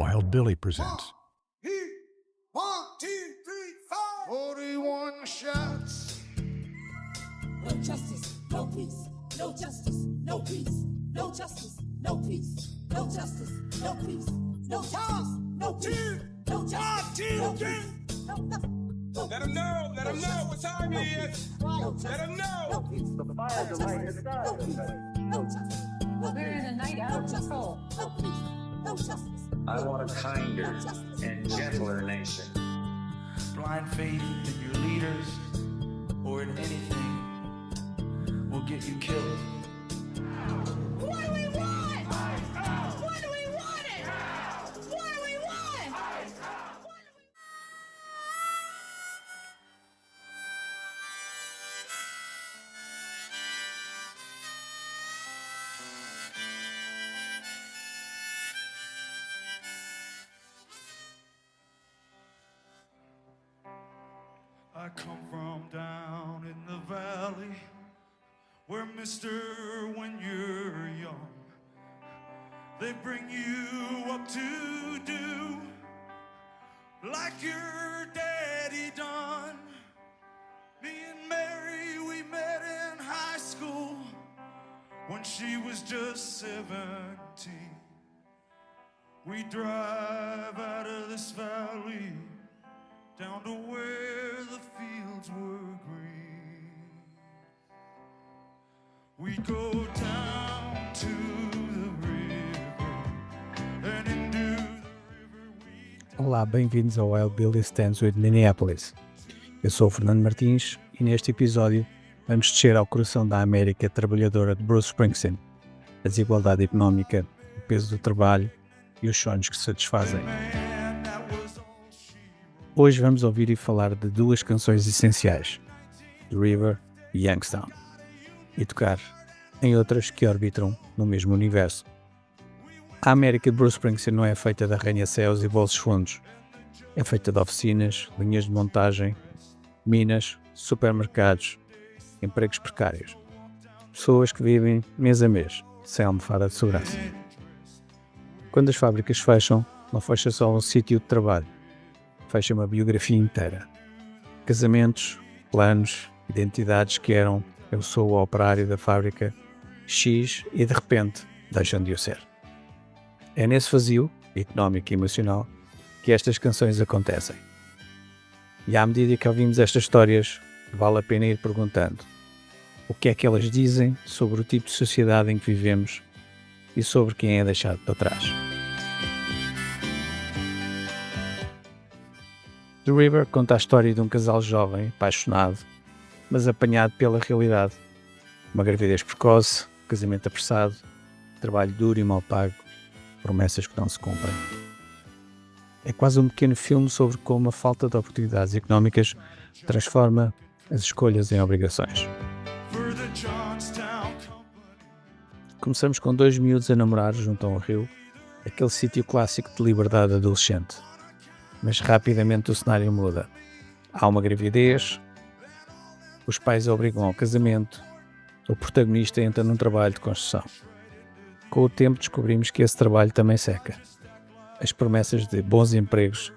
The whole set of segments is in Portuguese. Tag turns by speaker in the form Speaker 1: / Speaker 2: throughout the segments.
Speaker 1: Wild Billy presents.
Speaker 2: One, two, 3, 4. 41 shots.
Speaker 3: No justice, no peace. No justice, no peace. No justice, no peace. No justice, no peace. No justice, no peace. No justice, no peace. No nothing.
Speaker 2: Let them know what time it is. Let them know.
Speaker 3: The fire delay has started. No justice. We're in a night out of control. No peace. No justice.
Speaker 4: I want a kinder and gentler nation.
Speaker 5: Blind faith in your leaders or in anything will get you killed.
Speaker 3: What do we want? What do we want it? What do we want?
Speaker 5: I come from down in the valley where, mister, when you're young, they bring you up to do like your daddy done. Me and Mary, we met in high school when she was just 17. We drive out of this valley down to where the fields were green. We go down to the river and into the river we...
Speaker 6: Olá, bem-vindos ao Wild Billy Stands with Minneapolis. Eu sou o Fernando Martins e neste episódio vamos descer ao coração da América trabalhadora de Bruce Springsteen, a desigualdade económica, o peso do trabalho e os sonhos que se satisfazem. Hoje vamos ouvir e falar de duas canções essenciais, The River e Youngstown, e tocar em outras que orbitam no mesmo universo. A América de Bruce Springsteen não é feita de arranha-céus e bolsos fundos, é feita de oficinas, linhas de montagem, minas, supermercados, empregos precários, pessoas que vivem mês a mês, sem almofada de segurança. Quando as fábricas fecham, não fecha só um sítio de trabalho, fecha uma biografia inteira. Casamentos, planos, identidades que eram eu sou o operário da fábrica X e de repente deixam de o ser. É nesse vazio, económico e emocional, que estas canções acontecem. E à medida que ouvimos estas histórias, vale a pena ir perguntando o que é que elas dizem sobre o tipo de sociedade em que vivemos e sobre quem é deixado para trás. The River conta a história de um casal jovem, apaixonado, mas apanhado pela realidade. Uma gravidez precoce, casamento apressado, trabalho duro e mal pago, promessas que não se cumprem. É quase um pequeno filme sobre como a falta de oportunidades económicas transforma as escolhas em obrigações. Começamos com dois miúdos a namorar junto a um rio, aquele sítio clássico de liberdade adolescente. Mas rapidamente o cenário muda. Há uma gravidez, os pais obrigam ao casamento, o protagonista entra num trabalho de construção. Com o tempo descobrimos que esse trabalho também seca. As promessas de bons empregos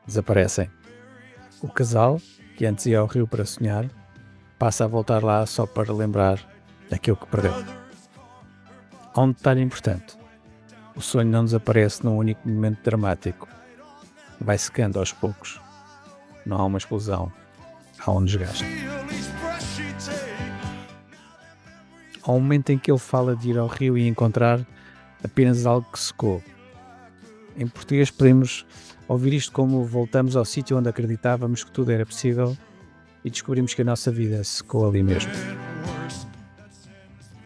Speaker 6: desaparecem. O casal, que antes ia ao rio para sonhar, passa a voltar lá só para lembrar daquilo que perdeu. Há um detalhe importante. O sonho não desaparece num único momento dramático. Vai secando aos poucos. Não há uma explosão, há um desgaste. Há um momento em que ele fala de ir ao rio e encontrar apenas algo que secou. Em português podemos ouvir isto como voltamos ao sítio onde acreditávamos que tudo era possível e descobrimos que a nossa vida secou ali mesmo.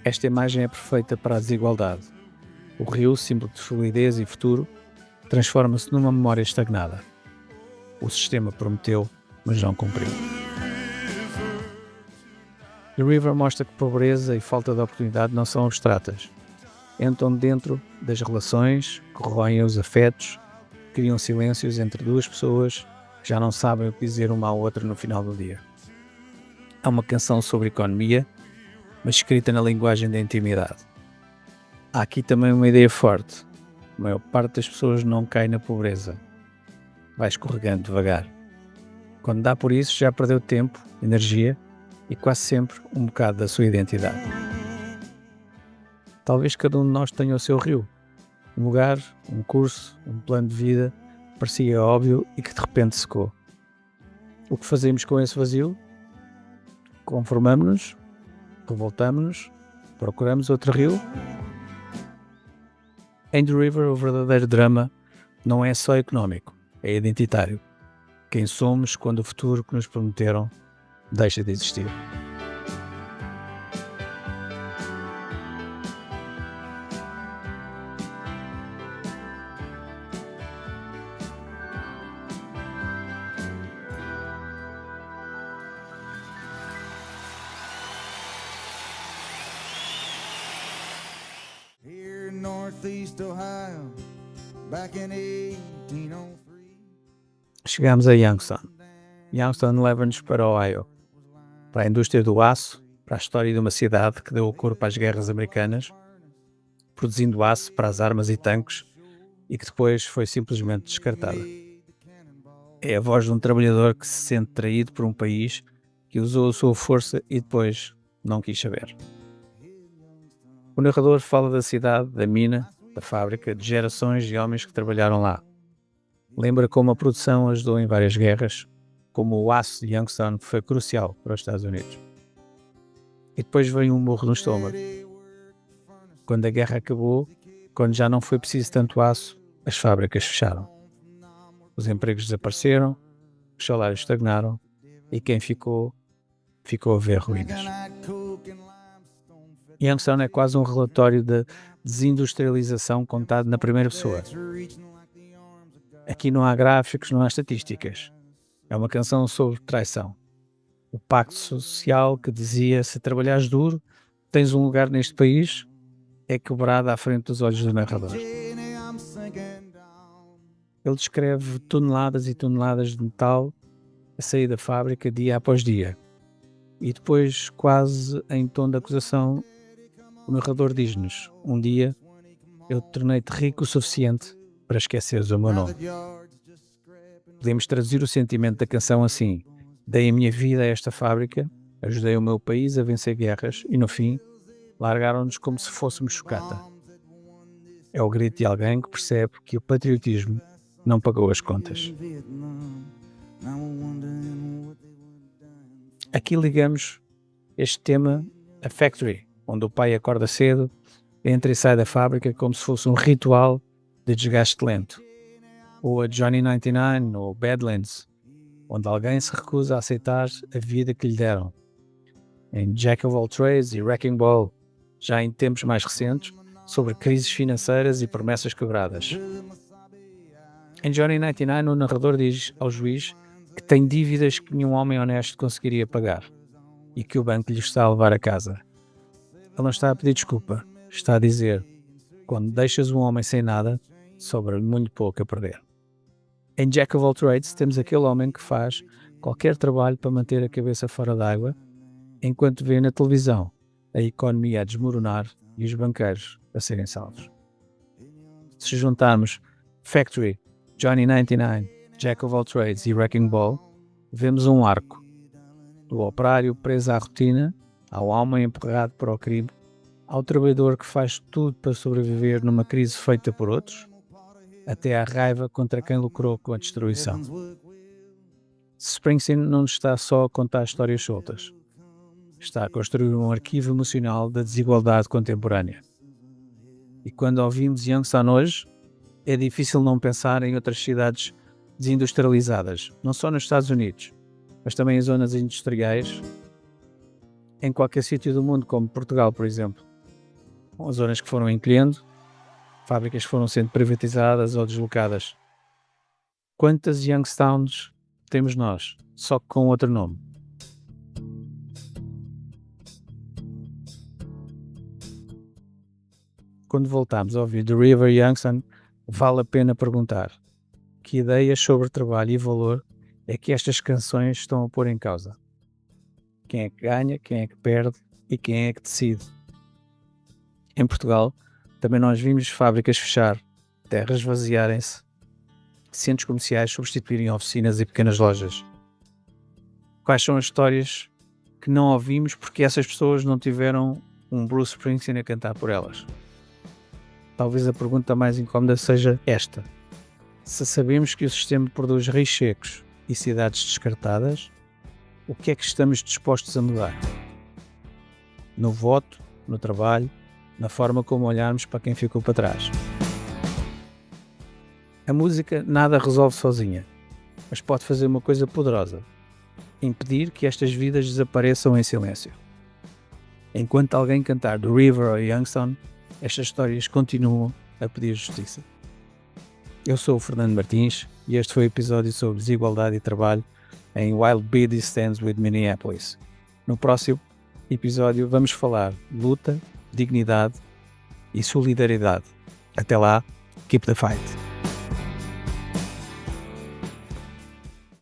Speaker 6: Esta imagem é perfeita para a desigualdade. O rio, símbolo de fluidez e futuro, transforma-se numa memória estagnada. O sistema prometeu, mas não cumpriu. The River mostra que pobreza e falta de oportunidade não são abstratas. Entram dentro das relações, corroem os afetos, criam silêncios entre duas pessoas que já não sabem o que dizer uma à outra no final do dia. É uma canção sobre economia, mas escrita na linguagem da intimidade. Há aqui também uma ideia forte. a maior parte das pessoas não cai na pobreza. Vai escorregando devagar. Quando dá por isso, já perdeu tempo, energia e quase sempre um bocado da sua identidade. Talvez cada um de nós tenha o seu rio. Um lugar, um curso, um plano de vida parecia óbvio e que de repente secou. O que fazemos com esse vazio? Conformamos-nos? Revoltamos-nos? Procuramos outro rio? Em The River, o verdadeiro drama não é só económico, é identitário. Quem somos quando o futuro que nos prometeram deixa de existir.
Speaker 1: Here in Northeast Ohio, back in 1803.
Speaker 6: Chegamos a Youngstown. Youngstown leva-nos para Ohio, para a indústria do aço, para a história de uma cidade que deu o corpo às guerras americanas, produzindo aço para as armas e tanques e que depois foi simplesmente descartada. É a voz de um trabalhador que se sente traído por um país que usou a sua força e depois não quis saber. O narrador fala da cidade, da mina, da fábrica, de gerações de homens que trabalharam lá. Lembra como a produção ajudou em várias guerras, como o aço de Youngstown foi crucial para os Estados Unidos. E depois veio um murro no estômago. Quando a guerra acabou, quando já não foi preciso tanto aço, as fábricas fecharam. Os empregos desapareceram, os salários estagnaram e quem ficou a ver ruínas. Youngstown é quase um relatório de desindustrialização contado na primeira pessoa. Aqui não há gráficos, não há estatísticas. É uma canção sobre traição. O pacto social que dizia: se trabalhares duro, tens um lugar neste país, é quebrado à frente dos olhos do narrador. Ele descreve toneladas e toneladas de metal a sair da fábrica dia após dia. E depois, quase em tom de acusação, o narrador diz-nos: um dia eu tornei-te rico o suficiente para esqueceres o meu nome. Podemos traduzir o sentimento da canção assim: dei a minha vida a esta fábrica, ajudei o meu país a vencer guerras e no fim largaram-nos como se fôssemos sucata. É o grito de alguém que percebe que o patriotismo não pagou as contas. Aqui ligamos este tema a Factory, onde o pai acorda cedo, entra e sai da fábrica como se fosse um ritual de desgaste lento. Ou a Johnny 99 ou Badlands, onde alguém se recusa a aceitar a vida que lhe deram. Em Jack of All Trades e Wrecking Ball, já em tempos mais recentes, sobre crises financeiras e promessas quebradas. Em Johnny 99, o narrador diz ao juiz que tem dívidas que nenhum homem honesto conseguiria pagar e que o banco lhe está a levar a casa. Ele não está a pedir desculpa, está a dizer: quando deixas um homem sem nada, sobra-lhe muito pouco a perder. Em Jack of All Trades temos aquele homem que faz qualquer trabalho para manter a cabeça fora d'água, enquanto vê na televisão a economia a desmoronar e os banqueiros a serem salvos. Se juntarmos Factory, Johnny 99, Jack of All Trades e Wrecking Ball, vemos um arco do operário preso à rotina, ao homem empurrado para o crime, ao trabalhador que faz tudo para sobreviver numa crise feita por outros, até à raiva contra quem lucrou com a destruição. Springsteen não está só a contar histórias soltas. Está a construir um arquivo emocional da desigualdade contemporânea. E quando ouvimos Youngstown hoje, é difícil não pensar em outras cidades desindustrializadas, não só nos Estados Unidos, mas também em zonas industriais, em qualquer sítio do mundo, como Portugal, por exemplo. Com zonas que foram encolhendo, fábricas que foram sendo privatizadas ou deslocadas. Quantas Youngstowns temos nós, só que com outro nome? Quando voltamos a ouvir The River Youngstown, vale a pena perguntar: que ideias sobre trabalho e valor é que estas canções estão a pôr em causa? Quem é que ganha, quem é que perde e quem é que decide? Em Portugal, também nós vimos fábricas fechar, terras esvaziarem-se, centros comerciais substituírem oficinas e pequenas lojas. Quais são as histórias que não ouvimos porque essas pessoas não tiveram um Bruce Springsteen a cantar por elas? Talvez a pergunta mais incómoda seja esta. Se sabemos que o sistema produz rios secos e cidades descartadas, o que é que estamos dispostos a mudar? No voto, no trabalho, na forma como olharmos para quem ficou para trás. A música nada resolve sozinha, mas pode fazer uma coisa poderosa: impedir que estas vidas desapareçam em silêncio. Enquanto alguém cantar The River ou Youngstown, estas histórias continuam a pedir justiça. Eu sou o Fernando Martins e este foi o episódio sobre desigualdade e trabalho em While Beatty Stands with Minneapolis. No próximo episódio vamos falar de luta, dignidade e solidariedade. Até lá, keep the fight!